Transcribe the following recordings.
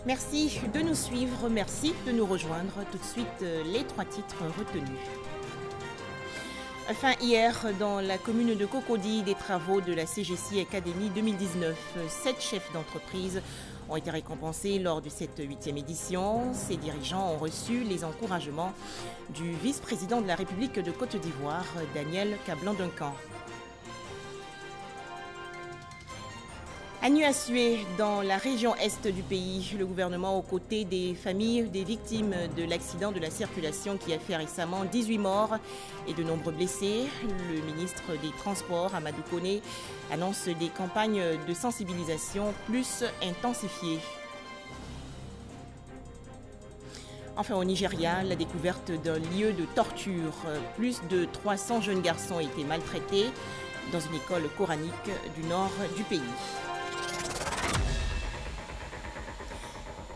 Merci de nous suivre, merci de nous rejoindre. Tout de suite, les trois titres retenus. Enfin, hier, dans la commune de Cocody, des travaux de la CGC Academy 2019, 7 chefs d'entreprise ont été récompensés lors de cette 8e édition. Ces dirigeants ont reçu les encouragements du vice-président de la République de Côte d'Ivoire, Daniel Kablan-Duncan. À Nuazué, dans la région est du pays, le gouvernement, aux côtés des familles des victimes de l'accident de la circulation qui a fait récemment 18 morts et de nombreux blessés, le ministre des Transports, Amadou Koné, annonce des campagnes de sensibilisation plus intensifiées. Enfin, au Nigeria, la découverte d'un lieu de torture. Plus de 300 jeunes garçons ont été maltraités dans une école coranique du nord du pays.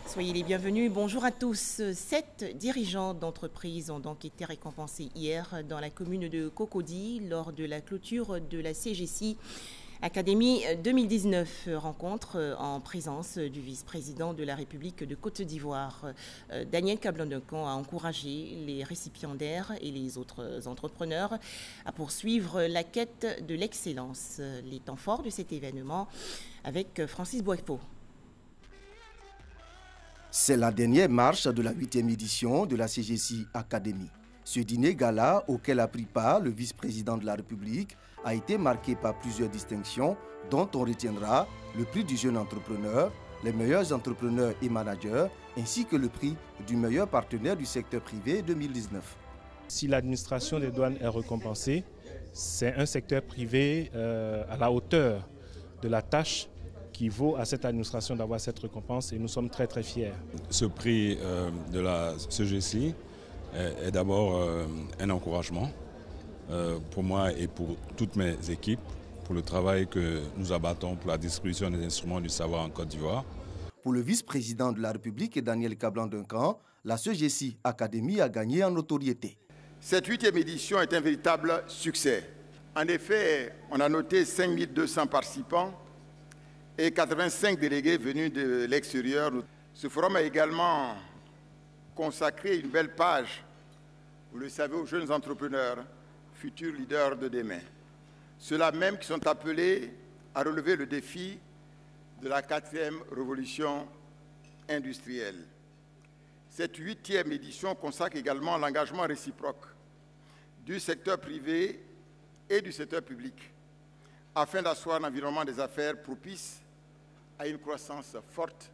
Soyez les bienvenus. Bonjour à tous. 7 dirigeants d'entreprise ont donc été récompensés hier dans la commune de Cocody lors de la clôture de la CGC Academy 2019. Rencontre en présence du vice-président de la République de Côte d'Ivoire. Daniel Kablan-Duncan a encouragé les récipiendaires et les autres entrepreneurs à poursuivre la quête de l'excellence. Les temps forts de cet événement avec Francis Boispo. C'est la dernière marche de la 8e édition de la CGC Academy. Ce dîner gala auquel a pris part le vice-président de la République a été marqué par plusieurs distinctions dont on retiendra le prix du jeune entrepreneur, les meilleurs entrepreneurs et managers, ainsi que le prix du meilleur partenaire du secteur privé 2019. Si l'administration des douanes est récompensée, c'est un secteur privé à la hauteur de la tâche qui vaut à cette administration d'avoir cette récompense et nous sommes très très fiers. Ce prix de la CGC est d'abord un encouragement pour moi et pour toutes mes équipes pour le travail que nous abattons pour la distribution des instruments du savoir en Côte d'Ivoire. Pour le vice-président de la République, Daniel Kablan-Duncan, la CGC Academy a gagné en notoriété. Cette 8e édition est un véritable succès. En effet, on a noté 5200 participants et 85 délégués venus de l'extérieur. Ce forum a également consacré une belle page, vous le savez, aux jeunes entrepreneurs, futurs leaders de demain. Ceux-là même qui sont appelés à relever le défi de la 4e révolution industrielle. Cette 8e édition consacre également l'engagement réciproque du secteur privé et du secteur public, afin d'asseoir un environnement des affaires propice à une croissance forte,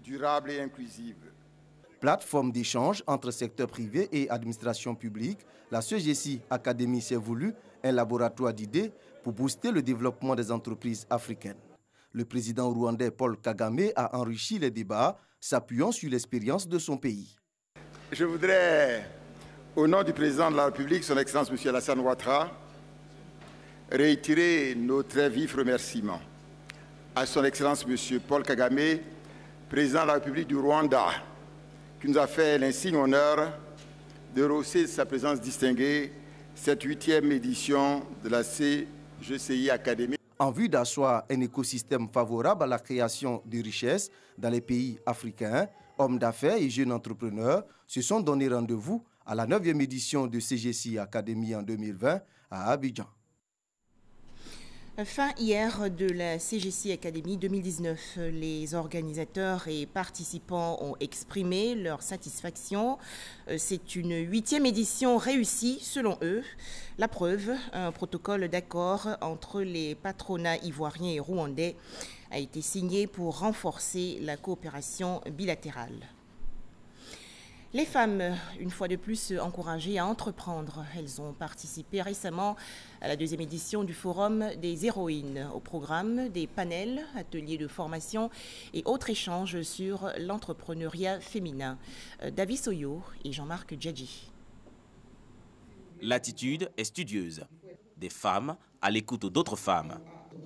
durable et inclusive. Plateforme d'échange entre secteur privé et administration publique, la CGC Academy s'est voulu un laboratoire d'idées pour booster le développement des entreprises africaines. Le président rwandais Paul Kagame a enrichi les débats, s'appuyant sur l'expérience de son pays. Je voudrais, au nom du président de la République, son Excellence M. Alassane Ouattara, réitérer nos très vifs remerciements à son Excellence M. Paul Kagame, président de la République du Rwanda, qui nous a fait l'insigne honneur de rehausser de sa présence distinguée cette 8e édition de la CGCI Academy. En vue d'asseoir un écosystème favorable à la création de richesses dans les pays africains, hommes d'affaires et jeunes entrepreneurs se sont donné rendez-vous à la 9e édition de CGC Academy en 2020 à Abidjan. Fin hier de la CGC Academy 2019, les organisateurs et participants ont exprimé leur satisfaction. C'est une 8e édition réussie selon eux. La preuve, un protocole d'accord entre les patronats ivoiriens et rwandais a été signé pour renforcer la coopération bilatérale. Les femmes, une fois de plus, encouragées à entreprendre. Elles ont participé récemment à la 2e édition du Forum des héroïnes. Au programme, des panels, ateliers de formation et autres échanges sur l'entrepreneuriat féminin. David Soyo et Jean-Marc Djadji. L'attitude est studieuse. Des femmes à l'écoute d'autres femmes.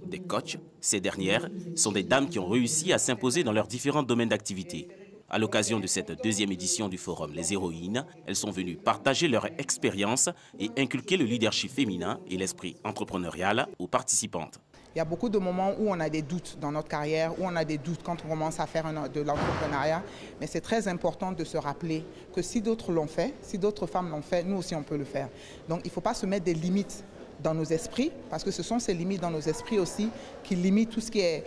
Des coachs, ces dernières sont des dames qui ont réussi à s'imposer dans leurs différents domaines d'activité. À l'occasion de cette 2e édition du Forum Les Héroïnes, elles sont venues partager leur expérience et inculquer le leadership féminin et l'esprit entrepreneurial aux participantes. Il y a beaucoup de moments où on a des doutes dans notre carrière, où on a des doutes quand on commence à faire de l'entrepreneuriat. Mais c'est très important de se rappeler que si d'autres l'ont fait, si d'autres femmes l'ont fait, nous aussi on peut le faire. Donc il ne faut pas se mettre des limites dans nos esprits, parce que ce sont ces limites dans nos esprits aussi qui limitent tout ce qui est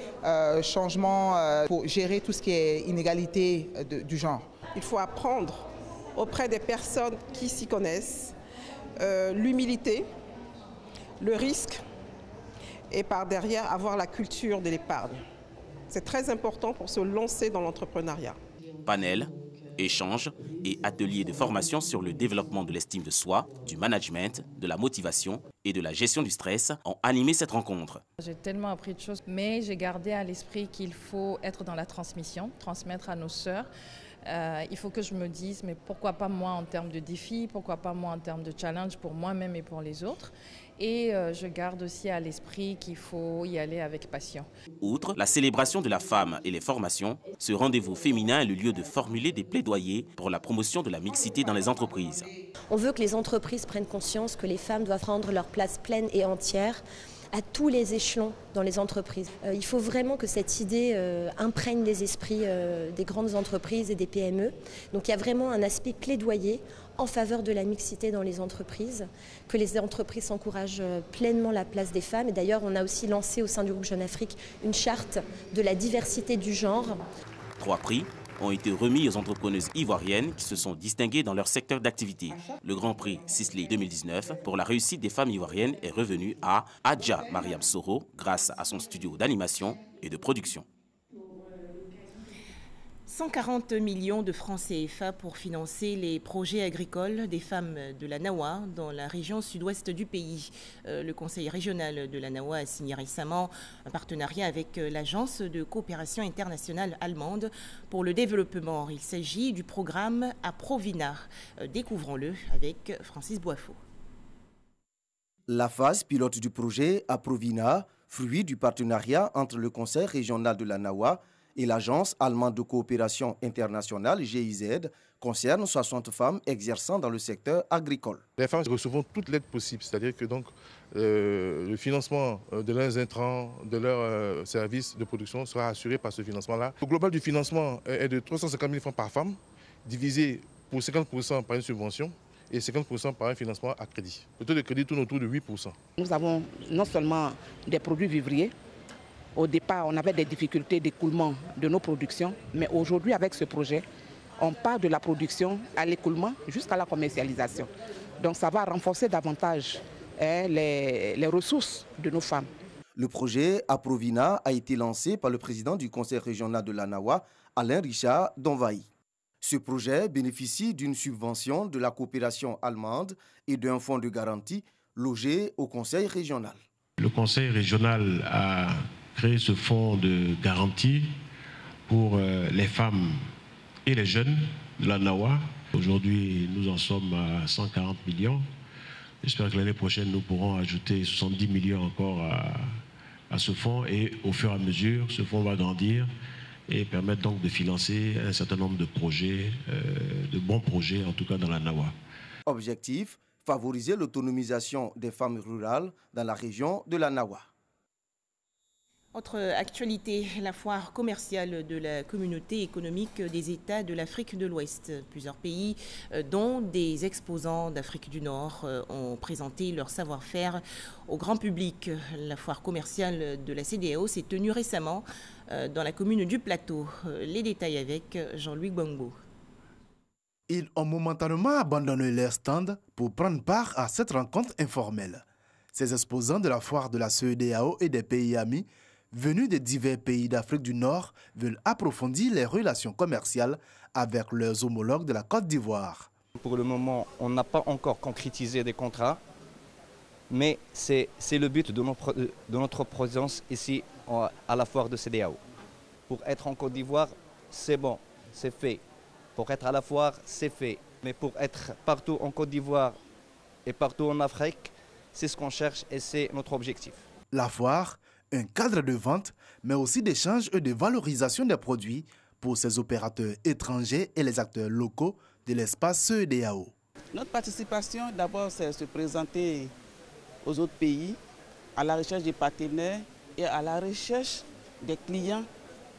changement pour gérer tout ce qui est inégalité du genre. Il faut apprendre auprès des personnes qui s'y connaissent l'humilité, le risque, et par derrière avoir la culture de l'épargne. C'est très important pour se lancer dans l'entrepreneuriat. Panel, échanges et ateliers de formation sur le développement de l'estime de soi, du management, de la motivation et de la gestion du stress ont animé cette rencontre. J'ai tellement appris de choses, mais j'ai gardé à l'esprit qu'il faut être dans la transmission, transmettre à nos sœurs. Il faut que je me dise, mais pourquoi pas moi en termes de défis, pourquoi pas moi en termes de challenge pour moi-même et pour les autres. Et je garde aussi à l'esprit qu'il faut y aller avec passion. Outre la célébration de la femme et les formations, ce rendez-vous féminin est le lieu de formuler des plaidoyers pour la promotion de la mixité dans les entreprises. On veut que les entreprises prennent conscience que les femmes doivent prendre leur place pleine et entière à tous les échelons dans les entreprises. Il faut vraiment que cette idée imprègne les esprits des grandes entreprises et des PME. Donc il y a vraiment un aspect plaidoyer en faveur de la mixité dans les entreprises, que les entreprises encouragent pleinement la place des femmes. Et d'ailleurs, on a aussi lancé au sein du groupe Jeune Afrique une charte de la diversité du genre. 3 prix ont été remis aux entrepreneuses ivoiriennes qui se sont distinguées dans leur secteur d'activité. Le Grand Prix Sisley 2019 pour la réussite des femmes ivoiriennes est revenu à Adja Mariam Soro grâce à son studio d'animation et de production. 140 millions de francs CFA pour financer les projets agricoles des femmes de la Nawa dans la région sud-ouest du pays. Le conseil régional de la Nawa a signé récemment un partenariat avec l'agence de coopération internationale allemande pour le développement. Il s'agit du programme Aprovina. Découvrons-le avec Francis Boifo. La phase pilote du projet Aprovina, fruit du partenariat entre le conseil régional de la Nawa et l'Agence allemande de coopération internationale, GIZ, concerne 60 femmes exerçant dans le secteur agricole. Les femmes recevont toute l'aide possible, c'est-à-dire que donc, le financement de leurs intrants, de leurs services de production sera assuré par ce financement-là. Le global du financement est de 350 000 francs par femme, divisé pour 50% par une subvention et 50% par un financement à crédit. Le taux de crédit tourne autour de 8%. Nous avons non seulement des produits vivriers. Au départ, on avait des difficultés d'écoulement de nos productions, mais aujourd'hui, avec ce projet, on part de la production à l'écoulement jusqu'à la commercialisation. Donc ça va renforcer davantage les ressources de nos femmes. Le projet Aprovina a été lancé par le président du conseil régional de la Nawa, Alain Richard Donvaï. Ce projet bénéficie d'une subvention de la coopération allemande et d'un fonds de garantie logé au conseil régional. Le conseil régional a créé ce fonds de garantie pour les femmes et les jeunes de la Nawa. Aujourd'hui, nous en sommes à 140 millions. J'espère que l'année prochaine, nous pourrons ajouter 70 millions encore à ce fonds et au fur et à mesure, ce fonds va grandir et permettre donc de financer un certain nombre de projets, de bons projets, en tout cas dans la Nawa. Objectif, favoriser l'autonomisation des femmes rurales dans la région de la Nawa. Autre actualité, la foire commerciale de la communauté économique des États de l'Afrique de l'Ouest. Plusieurs pays, dont des exposants d'Afrique du Nord, ont présenté leur savoir-faire au grand public. La foire commerciale de la CEDEAO s'est tenue récemment dans la commune du Plateau. Les détails avec Jean-Louis Gbangbo. Ils ont momentanément abandonné leur stand pour prendre part à cette rencontre informelle. Ces exposants de la foire de la CEDEAO et des pays amis venus de divers pays d'Afrique du Nord veulent approfondir les relations commerciales avec leurs homologues de la Côte d'Ivoire. Pour le moment, on n'a pas encore concrétisé des contrats, mais c'est le but de notre présence ici à la foire de CEDEAO. Pour être en Côte d'Ivoire, c'est bon, c'est fait. Pour être à la foire, c'est fait. Mais pour être partout en Côte d'Ivoire et partout en Afrique, c'est ce qu'on cherche et c'est notre objectif. La foire, un cadre de vente, mais aussi d'échange et de valorisation des produits pour ces opérateurs étrangers et les acteurs locaux de l'espace CEDEAO. Notre participation, d'abord, c'est se présenter aux autres pays, à la recherche des partenaires et à la recherche des clients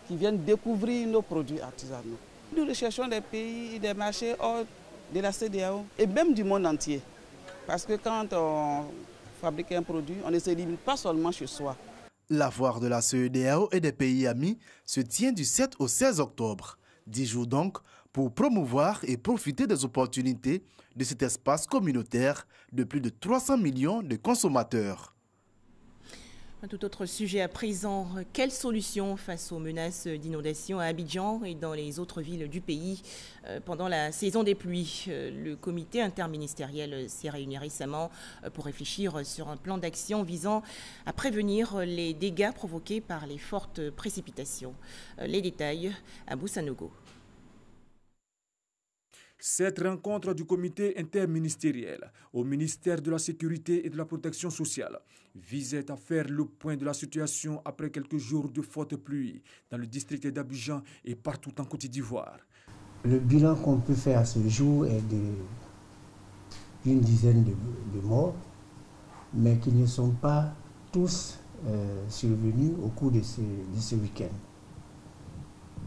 qui viennent découvrir nos produits artisanaux. Nous recherchons des pays, des marchés hors de la CEDEAO et même du monde entier. Parce que quand on fabrique un produit, on ne se limite pas seulement chez soi. La foire de la CEDEAO et des pays amis se tient du 7 au 16 octobre. 10 jours donc pour promouvoir et profiter des opportunités de cet espace communautaire de plus de 300 millions de consommateurs. Un tout autre sujet à présent. Quelle solution face aux menaces d'inondation à Abidjan et dans les autres villes du pays pendant la saison des pluies? Le comité interministériel s'est réuni récemment pour réfléchir sur un plan d'action visant à prévenir les dégâts provoqués par les fortes précipitations. Les détails à Boussanogo. Cette rencontre du comité interministériel au ministère de la Sécurité et de la Protection sociale visait à faire le point de la situation après quelques jours de fortes pluies dans le district d'Abidjan et partout en Côte d'Ivoire. Le bilan qu'on peut faire à ce jour est d'une dizaine de morts, mais qui ne sont pas tous survenus au cours de ce week-end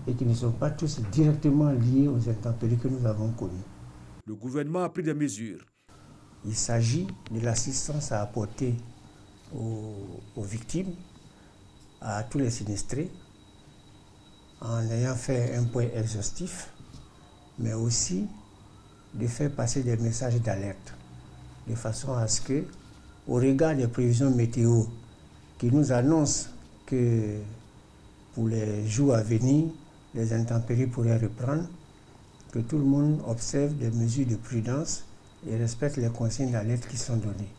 et qui ne sont pas tous directement liés aux intempéries que nous avons connues. Le gouvernement a pris des mesures. Il s'agit de l'assistance à apporter aux victimes, à tous les sinistrés, en ayant fait un point exhaustif, mais aussi de faire passer des messages d'alerte, de façon à ce que, au regard des prévisions météo qui nous annoncent que pour les jours à venir, les intempéries pourraient reprendre, que tout le monde observe des mesures de prudence et respecte les consignes d'alerte qui sont données.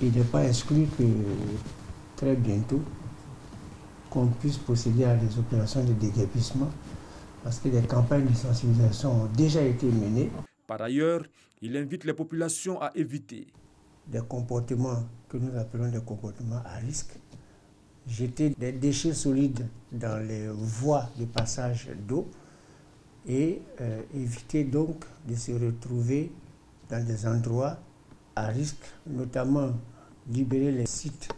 Il n'est pas exclu que très bientôt, qu'on puisse procéder à des opérations de déguerpissement parce que des campagnes de sensibilisation ont déjà été menées. Par ailleurs, il invite les populations à éviter des comportements que nous appelons des comportements à risque, jeter des déchets solides dans les voies de passage d'eau et éviter donc de se retrouver dans des endroits à risque, notamment libérer les sites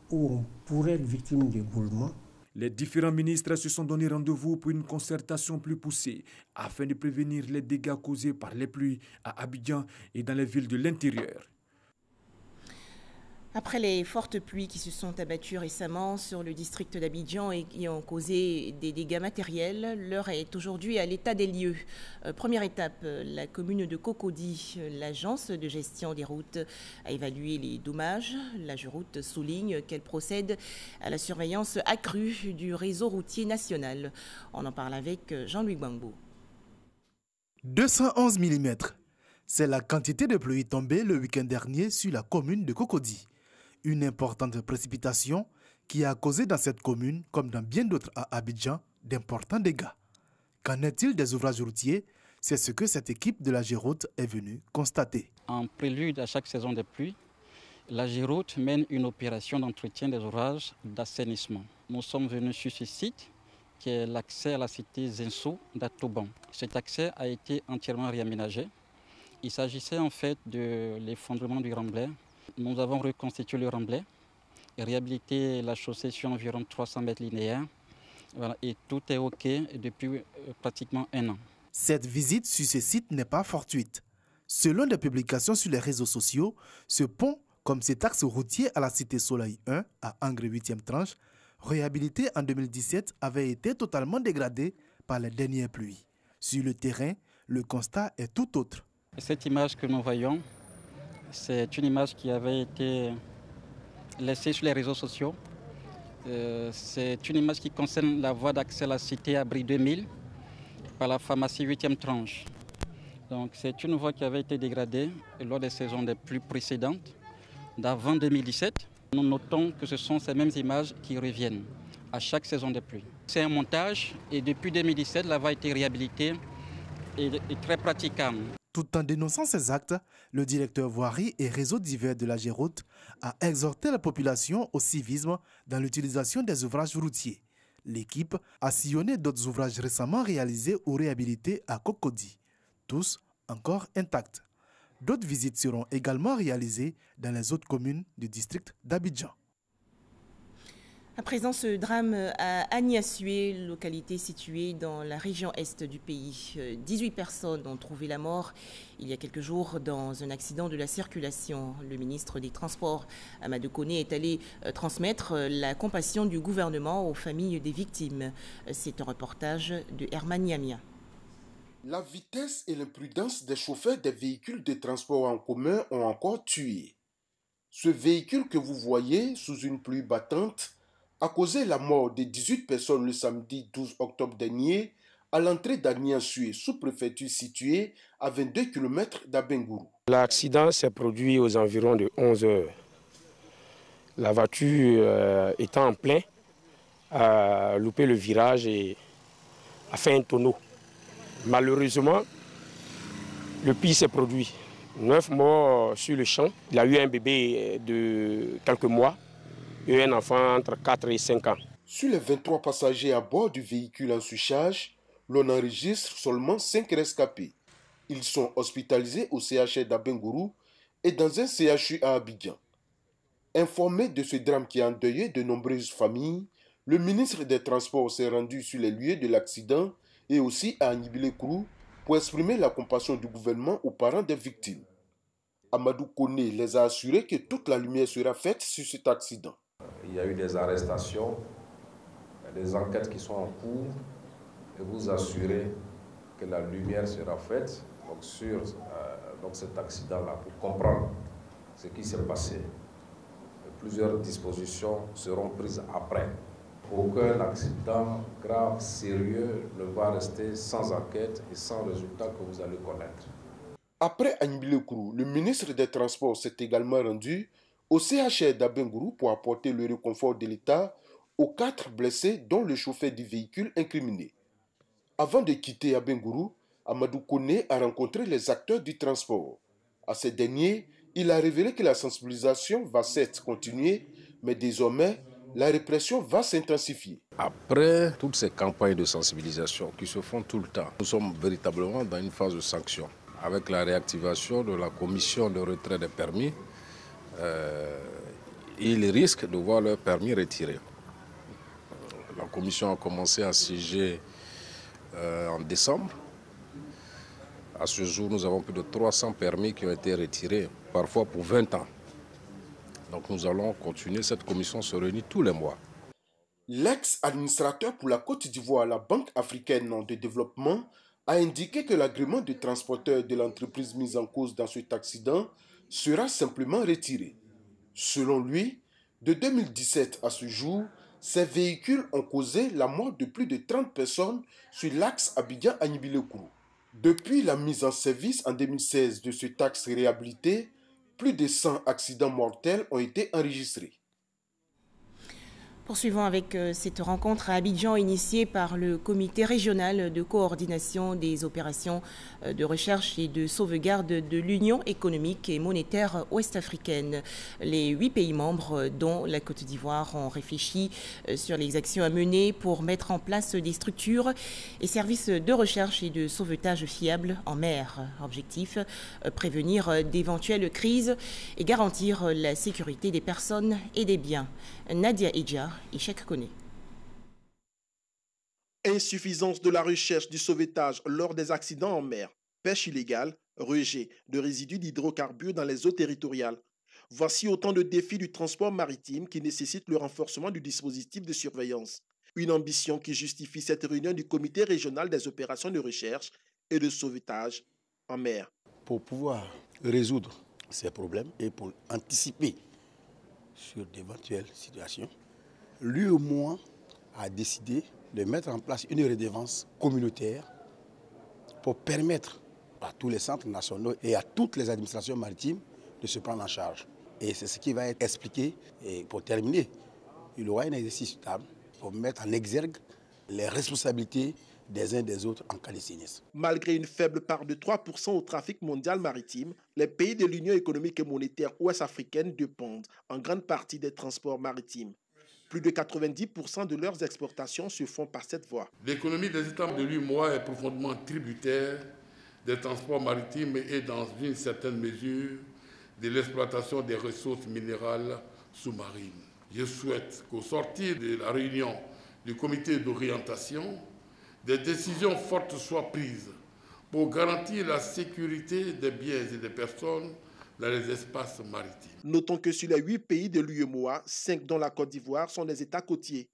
où on pourrait être victime d'éboulements. Les différents ministres se sont donné rendez-vous pour une concertation plus poussée afin de prévenir les dégâts causés par les pluies à Abidjan et dans les villes de l'intérieur. Après les fortes pluies qui se sont abattues récemment sur le district d'Abidjan et qui ont causé des dégâts matériels, l'heure est aujourd'hui à l'état des lieux. Première étape, la commune de Cocody, l'agence de gestion des routes, a évalué les dommages. L'AGEROUTE souligne qu'elle procède à la surveillance accrue du réseau routier national. On en parle avec Jean-Louis Gbangbo. 211 mm, c'est la quantité de pluie tombée le week-end dernier sur la commune de Cocody. Une importante précipitation qui a causé dans cette commune, comme dans bien d'autres à Abidjan, d'importants dégâts. Qu'en est-il des ouvrages routiers? C'est ce que cette équipe de l'AGEROUTE est venue constater. En prélude à chaque saison des pluies, l'AGEROUTE mène une opération d'entretien des ouvrages d'assainissement. Nous sommes venus sur ce site qui est l'accès à la cité Zinso d'Atoban. Cet accès a été entièrement réaménagé. Il s'agissait en fait de l'effondrement du remblai. Nous avons reconstitué le remblai et réhabilité la chaussée sur environ 300 mètres linéaires. Voilà, et tout est OK depuis pratiquement un an. Cette visite sur ce site n'est pas fortuite. Selon des publications sur les réseaux sociaux, ce pont, comme cet axe routier à la cité Soleil 1 à Angre 8e tranche, réhabilité en 2017, avait été totalement dégradé par les dernières pluies. Sur le terrain, le constat est tout autre. Cette image que nous voyons, c'est une image qui avait été laissée sur les réseaux sociaux. C'est une image qui concerne la voie d'accès à la cité Abri 2000 par la pharmacie 8e tranche. Donc c'est une voie qui avait été dégradée lors des saisons des pluies précédentes, d'avant 2017. Nous notons que ce sont ces mêmes images qui reviennent à chaque saison des pluies. C'est un montage et depuis 2017, la voie a été réhabilitée et très praticable. Tout en dénonçant ces actes, le directeur voirie et réseaux divers de l'AGEROUTE a exhorté la population au civisme dans l'utilisation des ouvrages routiers. L'équipe a sillonné d'autres ouvrages récemment réalisés ou réhabilités à Cocody, tous encore intacts. D'autres visites seront également réalisées dans les autres communes du district d'Abidjan. À présent, ce drame à Agnassoué, localité située dans la région est du pays. 18 personnes ont trouvé la mort il y a quelques jours dans un accident de la circulation. Le ministre des Transports, Amadou Koné, est allé transmettre la compassion du gouvernement aux familles des victimes. C'est un reportage de Herman Yamia. La vitesse et l'imprudence des chauffeurs des véhicules de transport en commun ont encore tué. Ce véhicule que vous voyez sous une pluie battante a causé la mort de 18 personnes le samedi 12 octobre dernier à l'entrée d'Agnassoué, sous-préfecture située à 22 km d'Abengourou. L'accident s'est produit aux environs de 11 heures. La voiture étant en plein a loupé le virage et a fait un tonneau. Malheureusement, le pire s'est produit. 9 morts sur le champ. Il a eu un bébé de quelques mois et un enfant entre 4 et 5 ans. Sur les 23 passagers à bord du véhicule en surcharge, l'on enregistre seulement 5 rescapés. Ils sont hospitalisés au CHR d'Abengourou et dans un CHU à Abidjan. Informé de ce drame qui a endeuillé de nombreuses familles, le ministre des Transports s'est rendu sur les lieux de l'accident et aussi à Agnibilé-Kourou pour exprimer la compassion du gouvernement aux parents des victimes. Amadou Koné les a assurés que toute la lumière sera faite sur cet accident. Il y a eu des arrestations, des enquêtes qui sont en cours et vous assurez que la lumière sera faite sur cet accident-là pour comprendre ce qui s'est passé. Plusieurs dispositions seront prises après. Aucun accident grave, sérieux ne va rester sans enquête et sans résultat que vous allez connaître. Après Agnibilé-Kourou, le ministre des Transports s'est également rendu au CHR d'Abengourou pour apporter le réconfort de l'État aux 4 blessés, dont le chauffeur du véhicule incriminé. Avant de quitter Abengourou, Amadou Koné a rencontré les acteurs du transport. À ces derniers, il a révélé que la sensibilisation va certes continuer, mais désormais, la répression va s'intensifier. Après toutes ces campagnes de sensibilisation qui se font tout le temps, nous sommes véritablement dans une phase de sanction. Avec la réactivation de la commission de retrait des permis, ils risquent de voir leur permis retiré. La commission a commencé à siéger en décembre. À ce jour, nous avons plus de 300 permis qui ont été retirés, parfois pour 20 ans. Donc nous allons continuer, cette commission se réunit tous les mois. L'ex-administrateur pour la Côte d'Ivoire à la Banque africaine de développement a indiqué que l'agrément de transporteur de l'entreprise mise en cause dans cet accident sera simplement retiré. Selon lui, de 2017 à ce jour, ces véhicules ont causé la mort de plus de 30 personnes sur l'axe Abidjan-Agnibilé-Kourou. Depuis la mise en service en 2016 de cet axe réhabilité, plus de 100 accidents mortels ont été enregistrés. Poursuivons avec cette rencontre à Abidjan initiée par le comité régional de coordination des opérations de recherche et de sauvegarde de l'Union économique et monétaire ouest-africaine. Les 8 pays membres, dont la Côte d'Ivoire, ont réfléchi sur les actions à mener pour mettre en place des structures et services de recherche et de sauvetage fiables en mer. Objectif, prévenir d'éventuelles crises et garantir la sécurité des personnes et des biens. Nadia Edja, Ishak Koné. Insuffisance de la recherche du sauvetage lors des accidents en mer, pêche illégale, rejet de résidus d'hydrocarbures dans les eaux territoriales. Voici autant de défis du transport maritime qui nécessitent le renforcement du dispositif de surveillance. Une ambition qui justifie cette réunion du comité régional des opérations de recherche et de sauvetage en mer. Pour pouvoir résoudre ces problèmes et pour anticiper sur d'éventuelles situations, l'UEMOA a décidé de mettre en place une redevance communautaire pour permettre à tous les centres nationaux et à toutes les administrations maritimes de se prendre en charge. Et c'est ce qui va être expliqué. Et pour terminer, il y aura un exercice stable pour mettre en exergue les responsabilités des uns des autres en cas de sinistre. Malgré une faible part de 3% au trafic mondial maritime, les pays de l'Union économique et monétaire ouest-africaine dépendent en grande partie des transports maritimes. Plus de 90% de leurs exportations se font par cette voie. L'économie des États de l'UEMOA est profondément tributaire des transports maritimes et dans une certaine mesure de l'exploitation des ressources minérales sous-marines. Je souhaite qu'au sortir de la réunion du comité d'orientation, des décisions fortes soient prises pour garantir la sécurité des biens et des personnes dans les espaces maritimes. Notons que sur les 8 pays de l'UEMOA, 5 dont la Côte d'Ivoire sont des États côtiers.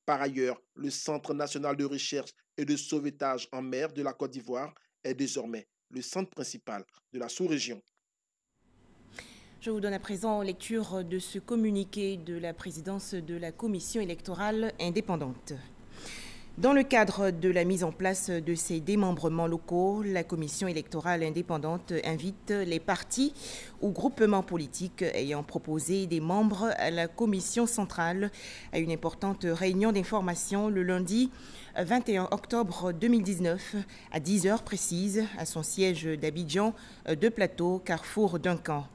Par ailleurs, le Centre national de recherche et de sauvetage en mer de la Côte d'Ivoire est désormais le centre principal de la sous-région. Je vous donne à présent lecture de ce communiqué de la présidence de la Commission électorale indépendante. Dans le cadre de la mise en place de ces démembrements locaux, la Commission électorale indépendante invite les partis ou groupements politiques ayant proposé des membres à la Commission centrale à une importante réunion d'information le lundi 21 octobre 2019 à 10 heures précises à son siège d'Abidjan, de Plateau, Carrefour Duncan.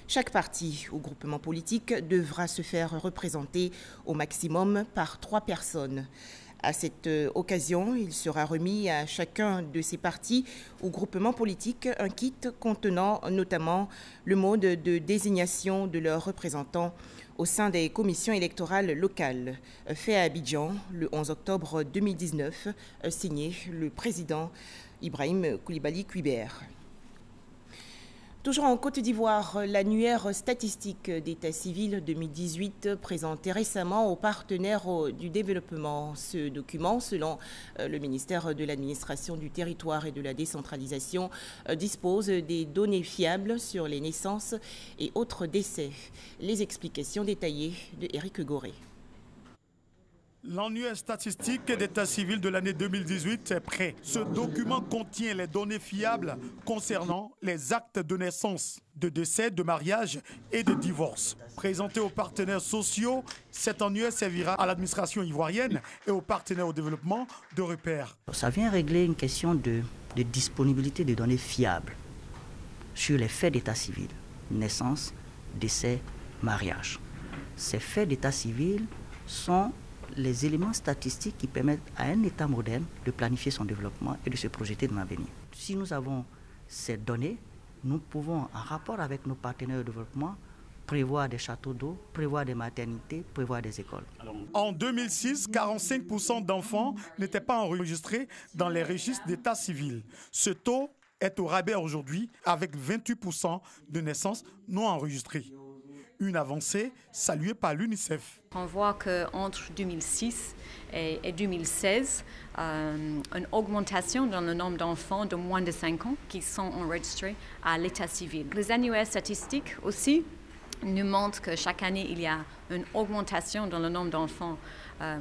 Chaque parti ou groupement politique devra se faire représenter au maximum par 3 personnes. À cette occasion, il sera remis à chacun de ces partis ou groupements politiques un kit contenant notamment le mode de désignation de leurs représentants au sein des commissions électorales locales, fait à Abidjan le 11 octobre 2019, signé le président Ibrahim Koulibaly Kuibert. Toujours en Côte d'Ivoire, l'annuaire statistique d'état civil 2018 présenté récemment aux partenaires du développement. Ce document, selon le ministère de l'Administration du Territoire et de la Décentralisation, dispose des données fiables sur les naissances et autres décès. Les explications détaillées de Éric Goré. L'annuaire statistique d'état civil de l'année 2018 est prêt. Ce document contient les données fiables concernant les actes de naissance, de décès, de mariage et de divorce. Présenté aux partenaires sociaux, cet annuaire servira à l'administration ivoirienne et aux partenaires au développement de repères. Ça vient régler une question de disponibilité de données fiables sur les faits d'état civil, naissance, décès, mariage. Ces faits d'état civil sont les éléments statistiques qui permettent à un État moderne de planifier son développement et de se projeter dans l'avenir. Si nous avons ces données, nous pouvons, en rapport avec nos partenaires de développement, prévoir des châteaux d'eau, prévoir des maternités, prévoir des écoles. En 2006, 45% d'enfants n'étaient pas enregistrés dans les registres d'état civil. Ce taux est au rabais aujourd'hui avec 28% de naissances non enregistrées. Une avancée saluée par l'UNICEF. On voit qu'entre 2006 et 2016, une augmentation dans le nombre d'enfants de moins de 5 ans qui sont enregistrés à l'état civil. Les annuaires statistiques aussi nous montrent que chaque année, il y a une augmentation dans le nombre d'enfants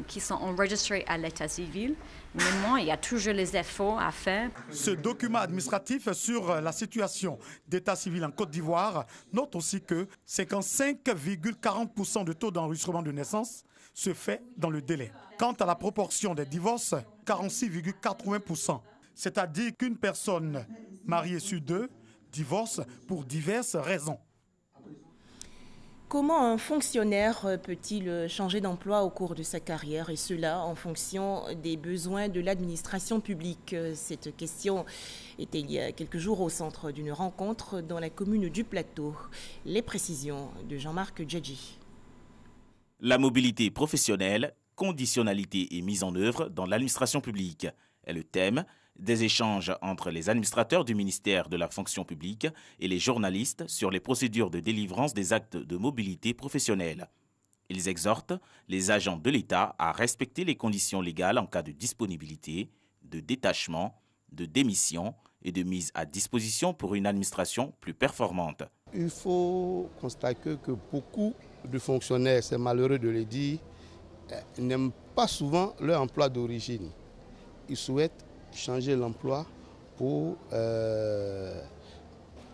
qui sont enregistrés à l'état civil. Néanmoins, il y a toujours les efforts à faire. Ce document administratif sur la situation d'état civil en Côte d'Ivoire note aussi que 55,40% de taux d'enregistrement de naissance se fait dans le délai. Quant à la proportion des divorces, 46,80%. C'est-à-dire qu'une personne mariée sur 2 divorce pour diverses raisons. Comment un fonctionnaire peut-il changer d'emploi au cours de sa carrière, et cela en fonction des besoins de l'administration publique? Cette question était il y a quelques jours au centre d'une rencontre dans la commune du Plateau. Les précisions de Jean-Marc Djadji. La mobilité professionnelle, conditionnalité et mise en œuvre dans l'administration publique est le thème des échanges entre les administrateurs du ministère de la fonction publique et les journalistes sur les procédures de délivrance des actes de mobilité professionnelle. Ils exhortent les agents de l'État à respecter les conditions légales en cas de disponibilité, de détachement, de démission et de mise à disposition pour une administration plus performante. Il faut constater que beaucoup de fonctionnaires, c'est malheureux de le dire, n'aiment pas souvent leur emploi d'origine. Ils souhaitent changer l'emploi pour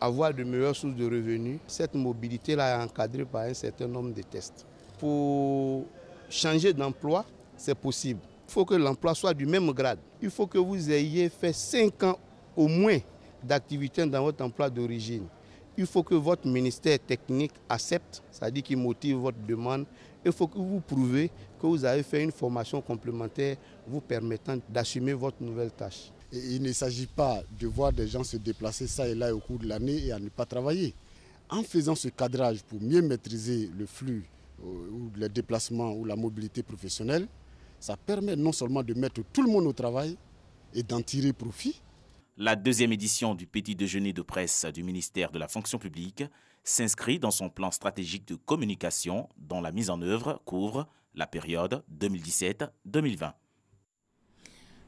avoir de meilleures sources de revenus. Cette mobilité-là est encadrée par un certain nombre de tests. Pour changer d'emploi, c'est possible. Il faut que l'emploi soit du même grade. Il faut que vous ayez fait 5 ans au moins d'activité dans votre emploi d'origine. Il faut que votre ministère technique accepte, c'est-à-dire qu'il motive votre demande. Il faut que vous prouvez que vous avez fait une formation complémentaire vous permettant d'assumer votre nouvelle tâche. Et il ne s'agit pas de voir des gens se déplacer ça et là au cours de l'année et à ne pas travailler. En faisant ce cadrage pour mieux maîtriser le flux ou les déplacements ou la mobilité professionnelle, ça permet non seulement de mettre tout le monde au travail et d'en tirer profit. La deuxième édition du petit déjeuner de presse du ministère de la fonction publique s'inscrit dans son plan stratégique de communication dont la mise en œuvre couvre la période 2017-2020.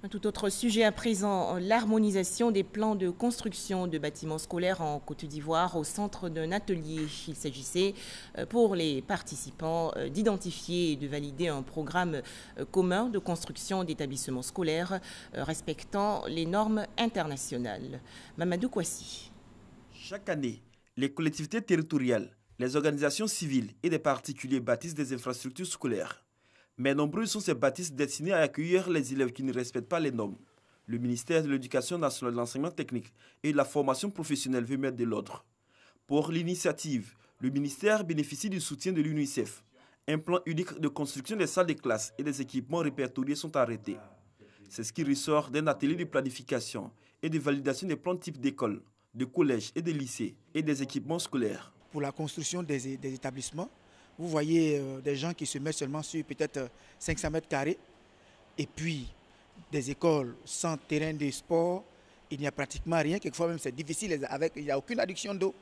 Un tout autre sujet à présent, l'harmonisation des plans de construction de bâtiments scolaires en Côte d'Ivoire au centre d'un atelier. Il s'agissait pour les participants d'identifier et de valider un programme commun de construction d'établissements scolaires respectant les normes internationales. Mamadou Kouassi. Chaque année, les collectivités territoriales, les organisations civiles et des particuliers bâtissent des infrastructures scolaires. Mais nombreux sont ces bâtisses destinées à accueillir les élèves qui ne respectent pas les normes. Le ministère de l'Éducation nationale, de l'enseignement technique et de la formation professionnelle veut mettre de l'ordre. Pour l'initiative, le ministère bénéficie du soutien de l'UNICEF. Un plan unique de construction des salles de classe et des équipements répertoriés sont arrêtés. C'est ce qui ressort d'un atelier de planification et de validation des plans types d'écoles, de collèges et de lycées et des équipements scolaires. Pour la construction des établissements, vous voyez des gens qui se mettent seulement sur peut-être 500 mètres carrés et puis des écoles sans terrain de sport, il n'y a pratiquement rien. Quelquefois même c'est difficile, il n'y a aucune adduction d'eau.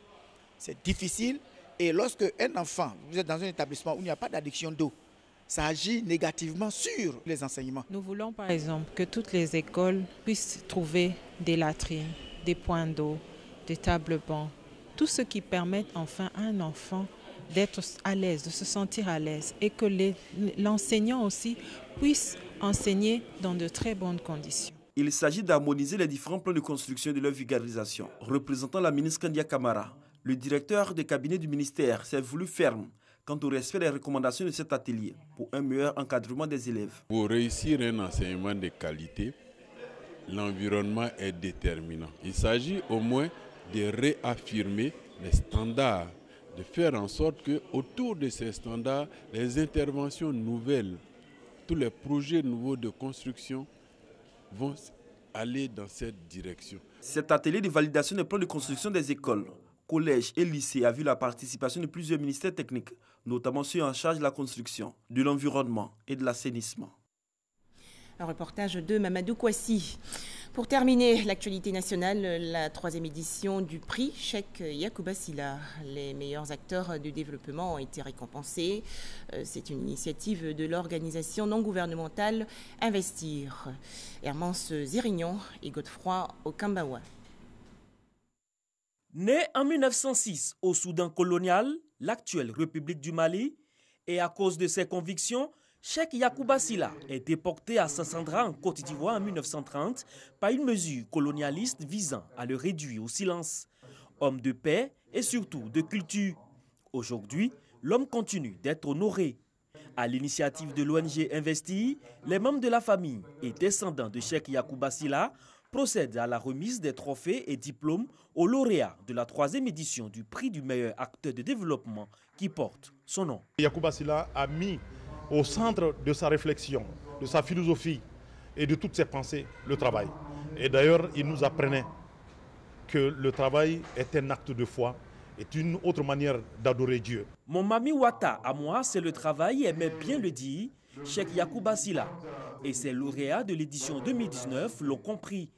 C'est difficile et lorsque un enfant, vous êtes dans un établissement où il n'y a pas d'adduction d'eau, ça agit négativement sur les enseignements. Nous voulons par exemple que toutes les écoles puissent trouver des latrines, des points d'eau, des tables bancs, tout ce qui permet enfin à un enfant d'être à l'aise, de se sentir à l'aise et que l'enseignant aussi puisse enseigner dans de très bonnes conditions. Il s'agit d'harmoniser les différents plans de construction et de leur vulgarisation. Représentant la ministre Kandia Kamara, le directeur de cabinet du ministère s'est voulu ferme quant au respect des recommandations de cet atelier pour un meilleur encadrement des élèves. Pour réussir un enseignement de qualité, l'environnement est déterminant. Il s'agit au moins de réaffirmer les standards, de faire en sorte que autour de ces standards, les interventions nouvelles, tous les projets nouveaux de construction vont aller dans cette direction. Cet atelier de validation des plans de construction des écoles, collèges et lycées a vu la participation de plusieurs ministères techniques, notamment ceux en charge de la construction, de l'environnement et de l'assainissement. Un reportage de Mamadou Kouassi. Pour terminer, l'actualité nationale, la 3e édition du prix Cheikh Yacouba Sylla. Les meilleurs acteurs du développement ont été récompensés. C'est une initiative de l'organisation non gouvernementale Investir. Hermance Zirignon et Godefroy Okambawa. Né en 1906 au Soudan colonial, l'actuelle République du Mali, et à cause de ses convictions, Cheikh Yacouba Sylla a été porté à Sassandra en Côte d'Ivoire en 1930 par une mesure colonialiste visant à le réduire au silence. Homme de paix et surtout de culture. Aujourd'hui, l'homme continue d'être honoré. À l'initiative de l'ONG Investir, les membres de la famille et descendants de Cheikh Yacouba Sylla procèdent à la remise des trophées et diplômes aux lauréats de la 3e édition du prix du meilleur acteur de développement qui porte son nom. Yacouba Sylla a mis au centre de sa réflexion, de sa philosophie et de toutes ses pensées, le travail. Et d'ailleurs, il nous apprenait que le travail est un acte de foi, est une autre manière d'adorer Dieu. Mon Mami Wata, à moi, c'est le travail, aimait bien le dire, Cheikh Yacouba Sylla. Et ses lauréats de l'édition 2019 l'ont compris.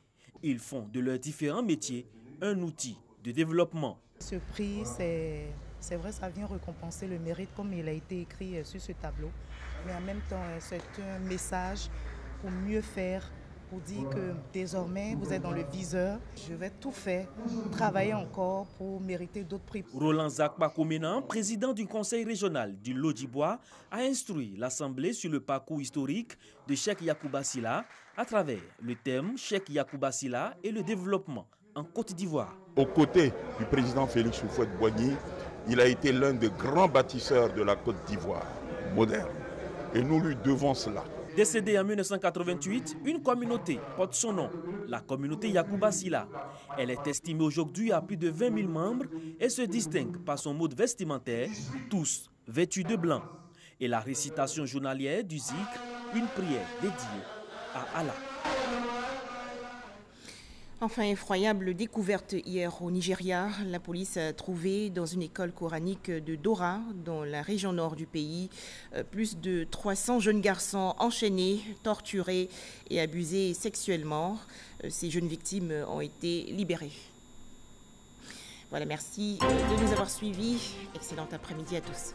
Ils font de leurs différents métiers un outil de développement. Ce prix, c'est vrai, ça vient récompenser le mérite comme il a été écrit sur ce tableau. Mais en même temps, c'est un message pour mieux faire, pour dire que désormais, vous êtes dans le viseur. Je vais tout faire, travailler encore pour mériter d'autres prix. Roland Zakpa Komenan, président du conseil régional du Lodjibois, a instruit l'Assemblée sur le parcours historique de Cheikh Yacouba Sylla à travers le thème Cheikh Yacouba Sylla et le développement en Côte d'Ivoire. Aux côtés du président Félix Houphouët-Boigny, il a été l'un des grands bâtisseurs de la Côte d'Ivoire moderne. Et nous lui devons cela. Décédée en 1988, une communauté porte son nom, la communauté Yacouba Sylla. Elle est estimée aujourd'hui à plus de 20 000 membres et se distingue par son mode vestimentaire, tous vêtus de blanc. Et la récitation journalière du zikr, une prière dédiée à Allah. Enfin, effroyable découverte hier au Nigeria. La police a trouvé dans une école coranique de Dora, dans la région nord du pays, plus de 300 jeunes garçons enchaînés, torturés et abusés sexuellement. Ces jeunes victimes ont été libérées. Voilà, merci de nous avoir suivis. Excellent après-midi à tous.